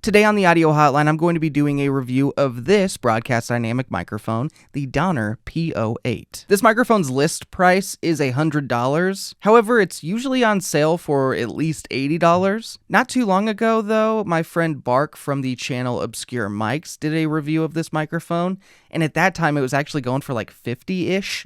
Today on the Audio Hotline, I'm going to be doing a review of this broadcast dynamic microphone, the Donner PO-8. This microphone's list price is $100. However, it's usually on sale for at least $80. Not too long ago, though, my friend Bark from the channel Obscure Mics did a review of this microphone, and at that time it was actually going for like $50-ish.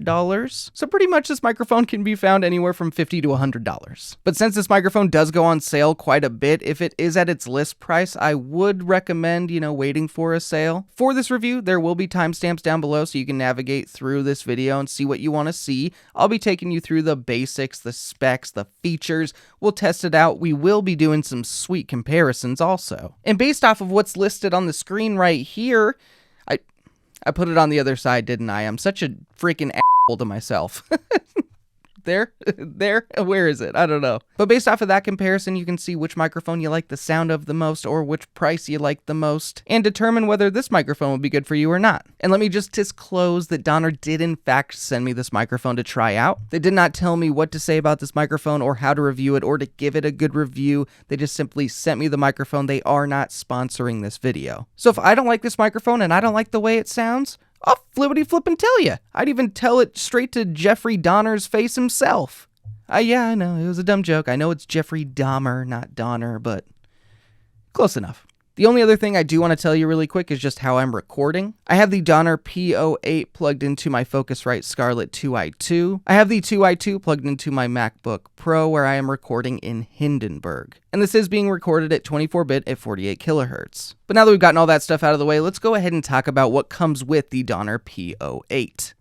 So pretty much this microphone can be found anywhere from $50 to $100. But since this microphone does go on sale quite a bit, if it is at its list price, I would recommend, waiting for a sale. For this review, there will be timestamps down below so you can navigate through this video and see what you want to see. I'll be taking you through the basics, the specs, the features. We'll test it out. We will be doing some sweet comparisons also. And based off of what's listed on the screen right here, I put it on the other side, didn't I? I'm such a freaking asshole to myself. There? Where is it? I don't know. But based off of that comparison, you can see which microphone you like the sound of the most or which price you like the most and determine whether this microphone will be good for you or not. And let me just disclose that Donner did in fact send me this microphone to try out. They did not tell me what to say about this microphone or how to review it or to give it a good review. They just simply sent me the microphone. They are not sponsoring this video. So if I don't like this microphone and I don't like the way it sounds, I'll flippity flip and tell you. I'd even tell it straight to Jeffrey Donner's face himself. Yeah, I know, it was a dumb joke. I know it's Jeffrey Dahmer, not Donner, but close enough. The only other thing I do want to tell you really quick is just how I'm recording. I have the Donner PO-8 plugged into my Focusrite Scarlett 2i2. I have the 2i2 plugged into my MacBook Pro where I am recording in Hindenburg. And this is being recorded at 24-bit at 48 kilohertz. But now that we've gotten all that stuff out of the way, let's go ahead and talk about what comes with the Donner PO-8.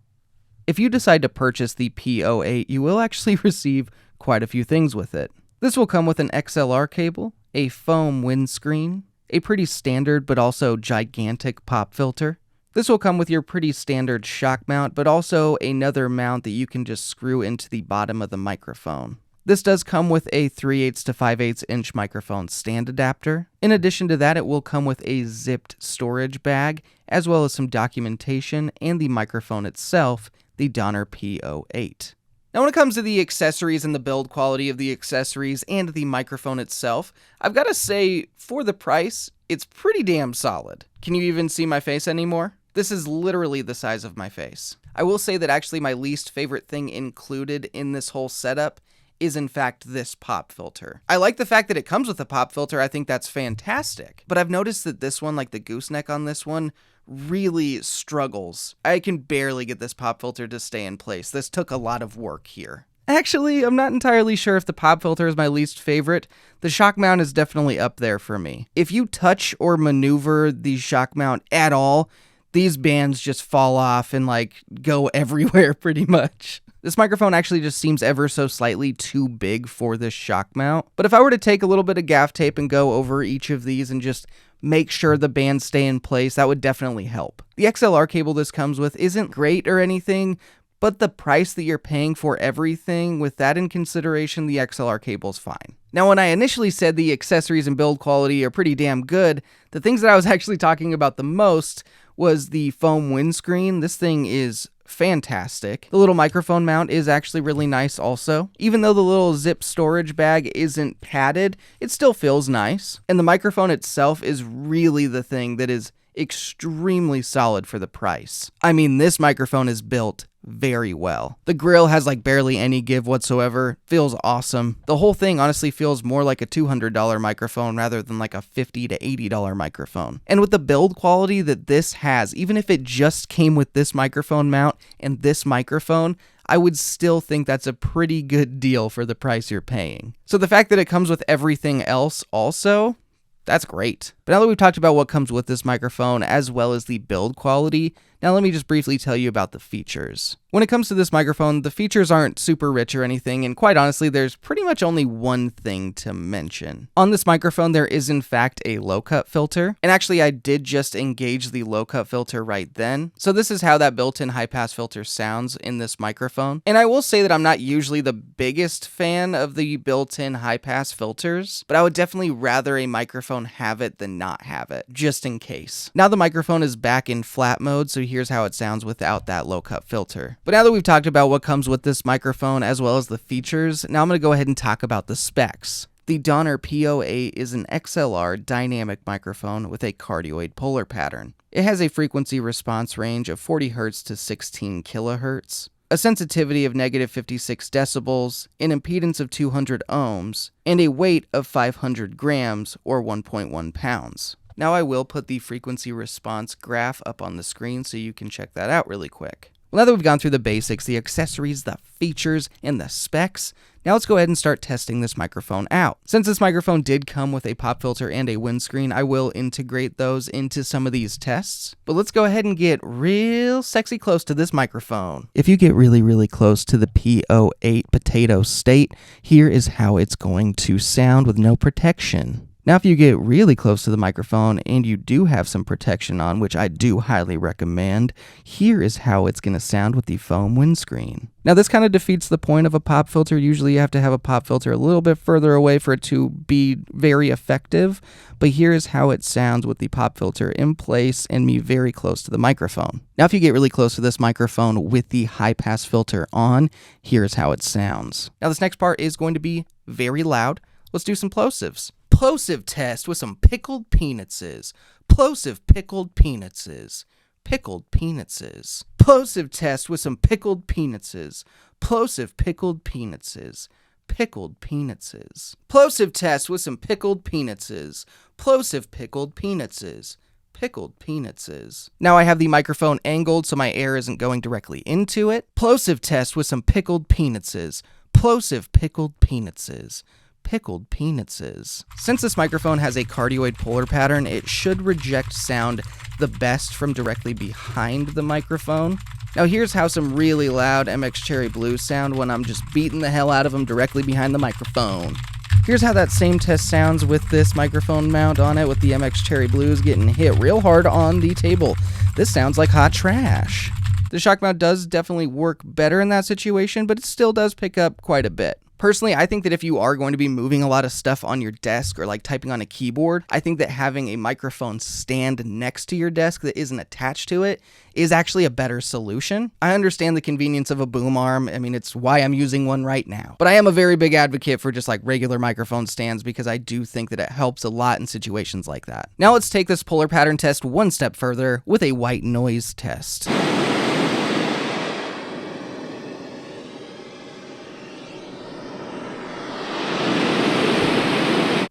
If you decide to purchase the PO-8, you will actually receive quite a few things with it. This will come with an XLR cable, a foam windscreen, a pretty standard but also gigantic pop filter. This will come with your pretty standard shock mount, but also another mount that you can just screw into the bottom of the microphone. This does come with a 3/8 to 5/8 inch microphone stand adapter. In addition to that, it will come with a zipped storage bag, as well as some documentation and the microphone itself, the Donner PO-8. Now when it comes to the accessories and the build quality of the accessories and the microphone itself, I've got to say, for the price, it's pretty damn solid. Can you even see my face anymore? This is literally the size of my face. I will say that actually my least favorite thing included in this whole setup is in fact this pop filter. I like the fact that it comes with a pop filter. I think that's fantastic. But I've noticed that this one, like the gooseneck on this one, really struggles. I can barely get this pop filter to stay in place. This took a lot of work here. Actually, I'm not entirely sure if the pop filter is my least favorite. The shock mount is definitely up there for me. If you touch or maneuver the shock mount at all, these bands just fall off and go everywhere pretty much. This microphone actually just seems ever so slightly too big for this shock mount. But if I were to take a little bit of gaff tape and go over each of these and just make sure the bands stay in place, that would definitely help. The XLR cable this comes with isn't great or anything, but the price that you're paying for everything, with that in consideration, the XLR cable's fine. Now, when I initially said the accessories and build quality are pretty damn good, the things that I was actually talking about the most was the foam windscreen. This thing is fantastic. The little microphone mount is actually really nice also. Even though the little zip storage bag isn't padded, it still feels nice. And the microphone itself is really the thing that is extremely solid for the price. I mean, this microphone is built very well. The grill has barely any give whatsoever. Feels awesome. The whole thing honestly feels more like a $200 microphone rather than like a $50 to $80 microphone. And with the build quality that this has, even if it just came with this microphone mount and this microphone, I would still think that's a pretty good deal for the price you're paying. So the fact that it comes with everything else also, that's great. But now that we've talked about what comes with this microphone as well as the build quality, now let me just briefly tell you about the features. When it comes to this microphone, the features aren't super rich or anything, and quite honestly, there's pretty much only one thing to mention. On this microphone, there is in fact a low-cut filter, and actually I did just engage the low-cut filter right then, so this is how that built-in high-pass filter sounds in this microphone. And I will say that I'm not usually the biggest fan of the built-in high-pass filters, but I would definitely rather a microphone have it than not have it, just in case. Now the microphone is back in flat mode, so here's how it sounds without that low-cut filter. But now that we've talked about what comes with this microphone as well as the features, now I'm going to go ahead and talk about the specs. The Donner PO-8 is an XLR dynamic microphone with a cardioid polar pattern. It has a frequency response range of 40 Hz to 16 kHz, a sensitivity of -56 decibels, an impedance of 200 ohms, and a weight of 500 grams or 1.1 pounds. Now I will put the frequency response graph up on the screen so you can check that out really quick. Well, now that we've gone through the basics, the accessories, the features, and the specs, now let's go ahead and start testing this microphone out. Since this microphone did come with a pop filter and a windscreen, I will integrate those into some of these tests. But let's go ahead and get real sexy close to this microphone. If you get really close to the PO-8 potato state, here is how it's going to sound with no protection. Now, if you get really close to the microphone and you do have some protection on, which I do highly recommend, here is how it's going to sound with the foam windscreen. Now, this kind of defeats the point of a pop filter. Usually you have to have a pop filter a little bit further away for it to be very effective, but here is how it sounds with the pop filter in place and me very close to the microphone. Now, if you get really close to this microphone with the high pass filter on, here's how it sounds. Now, this next part is going to be very loud. Let's do some plosives. Plosive test with some pickled penises. Plosive pickled penises. Pickled penises. Plosive test with some pickled penises. Plosive pickled penises. Pickled penises. Plosive test with some pickled penises. Plosive pickled penises. Pickled penises. Now I have the microphone angled so my air isn't going directly into it. Plosive test with some pickled penises. Plosive pickled penises. Pickled penises. Since this microphone has a cardioid polar pattern, it should reject sound the best from directly behind the microphone. Now here's how some really loud MX Cherry Blues sound when I'm just beating the hell out of them directly behind the microphone. Here's how that same test sounds with this microphone mount on it with the MX Cherry Blues getting hit real hard on the table. This sounds like hot trash. The Shockmount does definitely work better in that situation, but it still does pick up quite a bit. Personally, I think that if you are going to be moving a lot of stuff on your desk or like typing on a keyboard, I think that having a microphone stand next to your desk that isn't attached to it is actually a better solution. I understand the convenience of a boom arm. I mean, it's why I'm using one right now. But I am a very big advocate for just like regular microphone stands because I do think that it helps a lot in situations like that. Now let's take this polar pattern test one step further with a white noise test.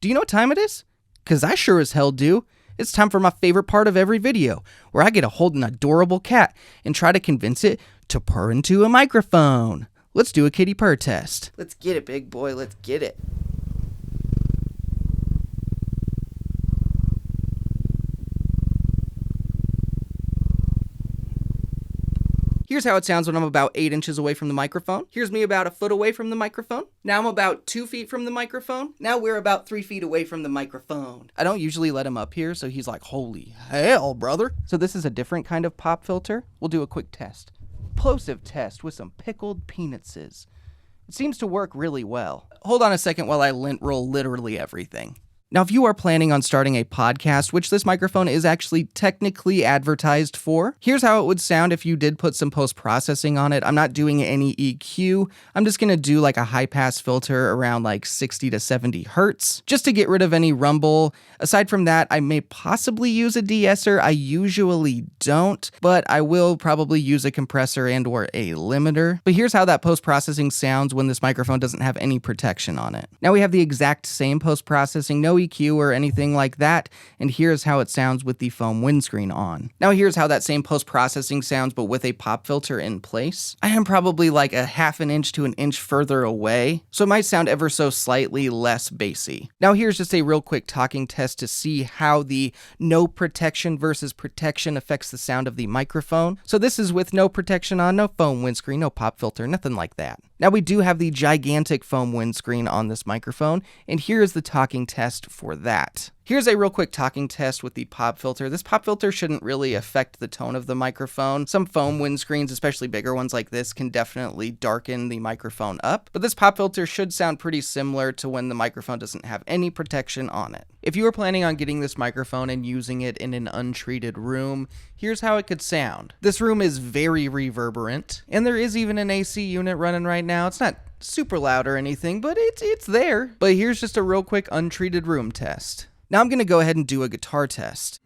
Do you know what time it is? Cause I sure as hell do. It's time for my favorite part of every video, where I get to hold an adorable cat and try to convince it to purr into a microphone. Let's do a kitty purr test. Let's get it, big boy, let's get it. Here's how it sounds when I'm about 8 inches away from the microphone. Here's me about a foot away from the microphone. Now I'm about 2 feet from the microphone. Now we're about 3 feet away from the microphone. I don't usually let him up here, so he's like, holy hell, brother. So this is a different kind of pop filter. We'll do a quick test. Plosive test with some pickled penises. It seems to work really well. Hold on a second while I lint roll literally everything. Now, if you are planning on starting a podcast, which this microphone is actually technically advertised for, here's how it would sound if you did put some post-processing on it. I'm not doing any EQ. I'm just going to do like a high-pass filter around like 60 to 70 hertz, just to get rid of any rumble. Aside from that, I may possibly use a de-esser. I usually don't, but I will probably use a compressor and or a limiter. But here's how that post-processing sounds when this microphone doesn't have any protection on it. Now we have the exact same post-processing, no EQ or anything like that, and here's how it sounds with the foam windscreen on. Now here's how that same post-processing sounds but with a pop filter in place. I am probably like a half an inch to an inch further away, so it might sound ever so slightly less bassy. Now here's just a real quick talking test to see how the no protection versus protection affects the sound of the microphone. So this is with no protection on, no foam windscreen, no pop filter, nothing like that. Now we do have the gigantic foam windscreen on this microphone, and here is the talking test for that. Here's a real quick talking test with the pop filter. This pop filter shouldn't really affect the tone of the microphone. Some foam windscreens, especially bigger ones like this, can definitely darken the microphone up, but this pop filter should sound pretty similar to when the microphone doesn't have any protection on it. If you are planning on getting this microphone and using it in an untreated room, here's how it could sound. This room is very reverberant, and there is even an AC unit running right now. It's not super loud or anything, but it's there. But here's just a real quick untreated room test. Now I'm going to go ahead and do a guitar test.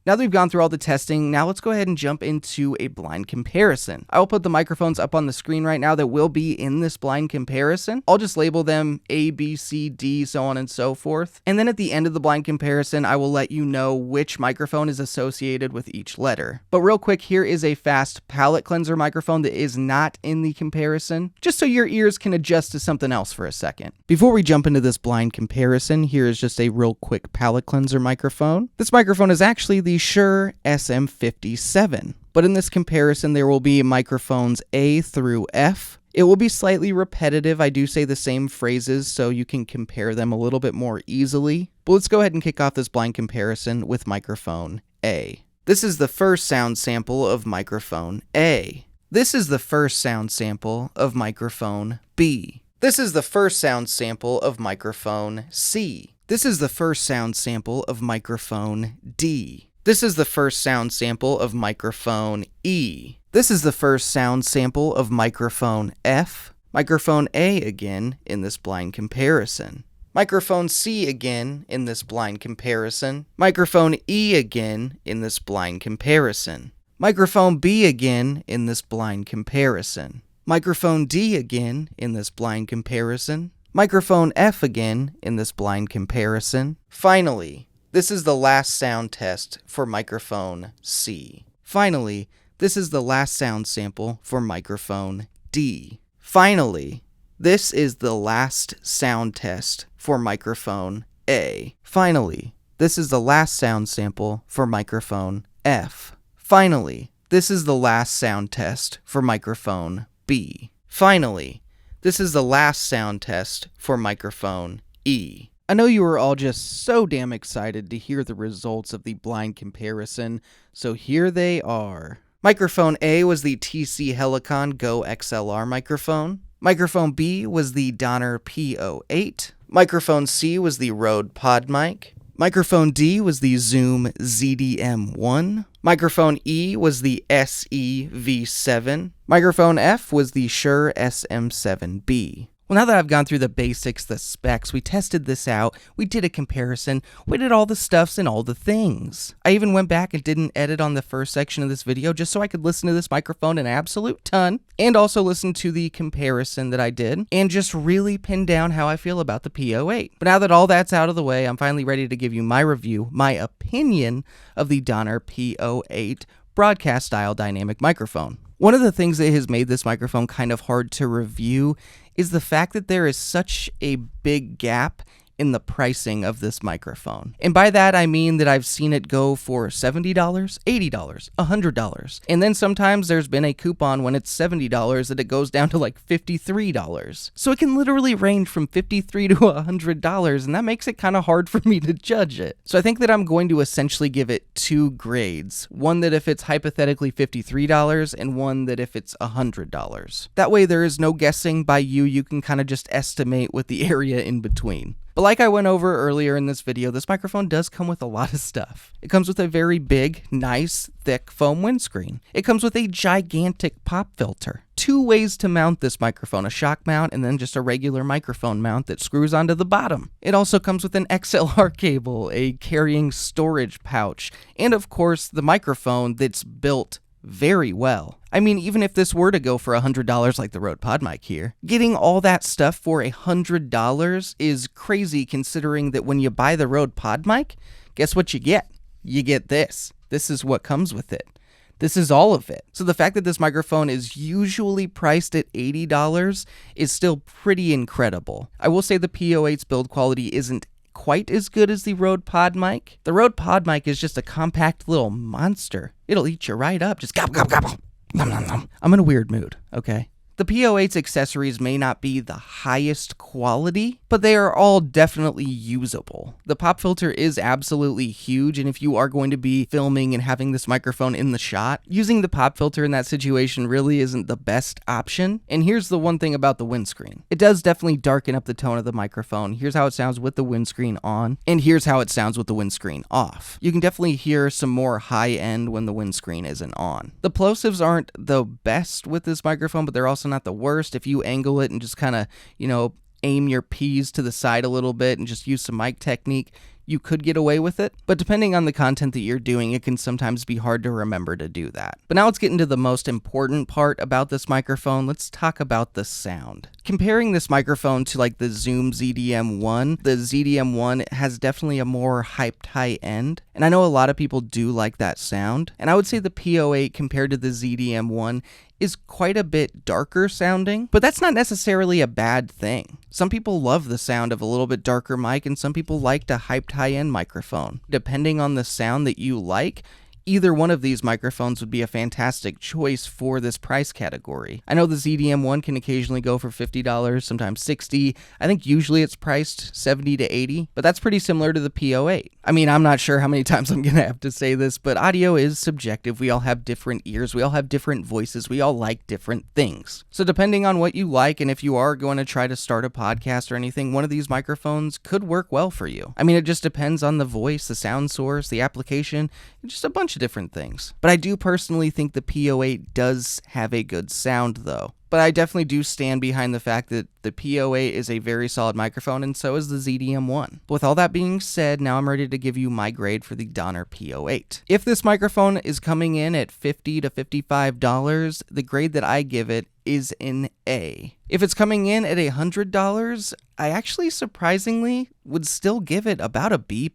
Now that we've gone through all the testing, now let's go ahead and jump into a blind comparison. I will put the microphones up on the screen right now that will be in this blind comparison. I'll just label them A, B, C, D, so on and so forth. And then at the end of the blind comparison, I will let you know which microphone is associated with each letter. But real quick, here is a fast palate cleanser microphone that is not in the comparison, just so your ears can adjust to something else for a second. Before we jump into this blind comparison, here is just a real quick palate cleanser microphone. This microphone is actually the Shure SM57, but in this comparison there will be microphones A through F. It will be slightly repetitive. I do say the same phrases so you can compare them a little bit more easily. But let's go ahead and kick off this blind comparison with microphone A. This is the first sound sample of microphone A. This is the first sound sample of microphone B. This is the first sound sample of microphone C. This is the first sound sample of microphone D. This is the first sound sample of microphone E. This is the first sound sample of microphone F. Microphone A again in this blind comparison. Microphone C again in this blind comparison. Microphone E again in this blind comparison. Microphone B again in this blind comparison. Microphone D again in this blind comparison. Microphone F again in this blind comparison. Finally, this is the last sound test for microphone C. Finally, this is the last sound sample for microphone D. Finally, this is the last sound test for microphone A. Finally, this is the last sound sample for microphone F. Finally, this is the last sound test for microphone B. Finally, this is the last sound test for microphone E. I know you are all just so damn excited to hear the results of the blind comparison, so here they are. Microphone A was the TC Helicon GoXLR microphone. Microphone B was the Donner PO-8. Microphone C was the RØDE PodMic. Microphone D was the Zoom ZDM-1. Microphone E was the SE-V7. Microphone F was the Shure SM7b. Well, now that I've gone through the basics, the specs, we tested this out, we did a comparison, we did all the stuffs and all the things. I even went back and did an edit on the first section of this video just so I could listen to this microphone an absolute ton, and also listen to the comparison that I did, and just really pin down how I feel about the PO-8. But now that all that's out of the way, I'm finally ready to give you my review, my opinion of the Donner PO-8 broadcast-style dynamic microphone. One of the things that has made this microphone kind of hard to review is the fact that there is such a big gap in the pricing of this microphone. And by that, I mean that I've seen it go for $70, $80, $100. And then sometimes there's been a coupon when it's $70 that it goes down to like $53. So it can literally range from $53 to $100, and that makes it kind of hard for me to judge it. So I think that I'm going to essentially give it two grades. One that if it's hypothetically $53, and one that if it's $100. That way there is no guessing by you, you can kind of just estimate with the area in between. But like I went over earlier in this video, this microphone does come with a lot of stuff. It comes with a very big, nice, thick foam windscreen. It comes with a gigantic pop filter. Two ways to mount this microphone, a shock mount and then just a regular microphone mount that screws onto the bottom. It also comes with an XLR cable, a carrying storage pouch, and of course the microphone that's built very well. I mean, even if this were to go for $100 like the RØDE PodMic here, getting all that stuff for $100 is crazy considering that when you buy the RØDE PodMic, guess what you get? You get this. This is what comes with it. This is all of it. So the fact that this microphone is usually priced at $80 is still pretty incredible. I will say the PO-8's build quality isn't quite as good as the RØDE PodMic. The RØDE PodMic is just a compact little monster. It'll eat you right up. Just gobble, gobble, gobble. Nom, nom, nom. I'm in a weird mood, okay? The PO-8's accessories may not be the highest quality, but they are all definitely usable. The pop filter is absolutely huge, and if you are going to be filming and having this microphone in the shot, using the pop filter in that situation really isn't the best option. And here's the one thing about the windscreen. It does definitely darken up the tone of the microphone. Here's how it sounds with the windscreen on, and here's how it sounds with the windscreen off. You can definitely hear some more high end when the windscreen isn't on. The plosives aren't the best with this microphone, but they're also not the worst. If you angle it and just kind of, aim your P's to the side a little bit and just use some mic technique, you could get away with it. But depending on the content that you're doing, it can sometimes be hard to remember to do that. But now let's get into the most important part about this microphone. Let's talk about the sound. Comparing this microphone to like the Zoom ZDM-1, the ZDM-1 has definitely a more hyped high end. And I know a lot of people do like that sound. And I would say the PO-8 compared to the ZDM-1 is quite a bit darker sounding, but that's not necessarily a bad thing. Some people love the sound of a little bit darker mic, and some people like a hyped high-end microphone. Depending on the sound that you like, either one of these microphones would be a fantastic choice for this price category. I know the ZDM-1 can occasionally go for $50, sometimes $60. I think usually it's priced $70 to $80, but that's pretty similar to the PO-8. I mean, I'm not sure how many times I'm gonna have to say this, but audio is subjective. We all have different ears, we all have different voices, we all like different things. So depending on what you like, and if you are going to try to start a podcast or anything, one of these microphones could work well for you. I mean, it just depends on the voice, the sound source, the application, just a bunch of different things. But I do personally think the PO-8 does have a good sound though. But I definitely do stand behind the fact that the PO-8 is a very solid microphone, and so is the ZDM-1. But with all that being said, now I'm ready to give you my grade for the Donner PO-8. If this microphone is coming in at $50 to $55, the grade that I give it is an A. If it's coming in at $100, I actually surprisingly would still give it about a B+.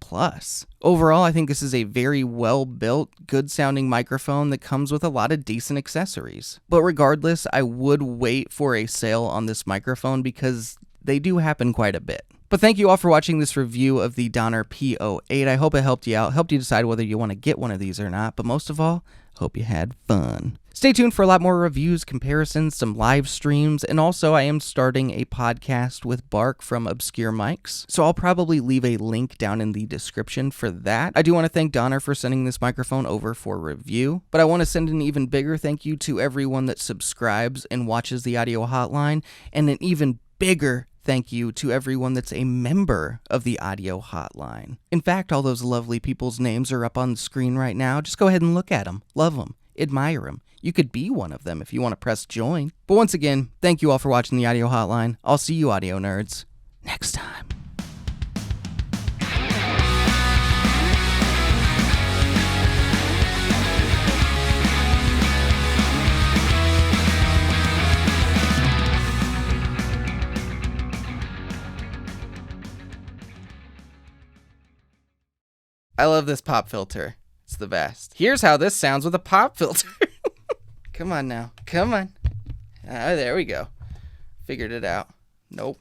Overall, I think this is a very well-built, good-sounding microphone that comes with a lot of decent accessories. But regardless, I would wait for a sale on this microphone because they do happen quite a bit. But thank you all for watching this review of the Donner PO-8. I hope it helped you out, helped you decide whether you want to get one of these or not, but most of all, hope you had fun. Stay tuned for a lot more reviews, comparisons, some live streams, and also I am starting a podcast with Bark from Obscure Mics, so I'll probably leave a link down in the description for that. I do want to thank Donner for sending this microphone over for review, but I want to send an even bigger thank you to everyone that subscribes and watches the Audio Hotline, and an even bigger thank you to everyone that's a member of the Audio Hotline. In fact, all those lovely people's names are up on the screen right now. Just go ahead and look at them, love them, admire them. You could be one of them if you want to press join. But once again, thank you all for watching the Audio Hotline. I'll see you audio nerds next time. I love this pop filter. It's the best. Here's how this sounds with a pop filter. Come on now. Come on. There we go. Figured it out. Nope.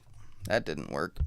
That didn't work.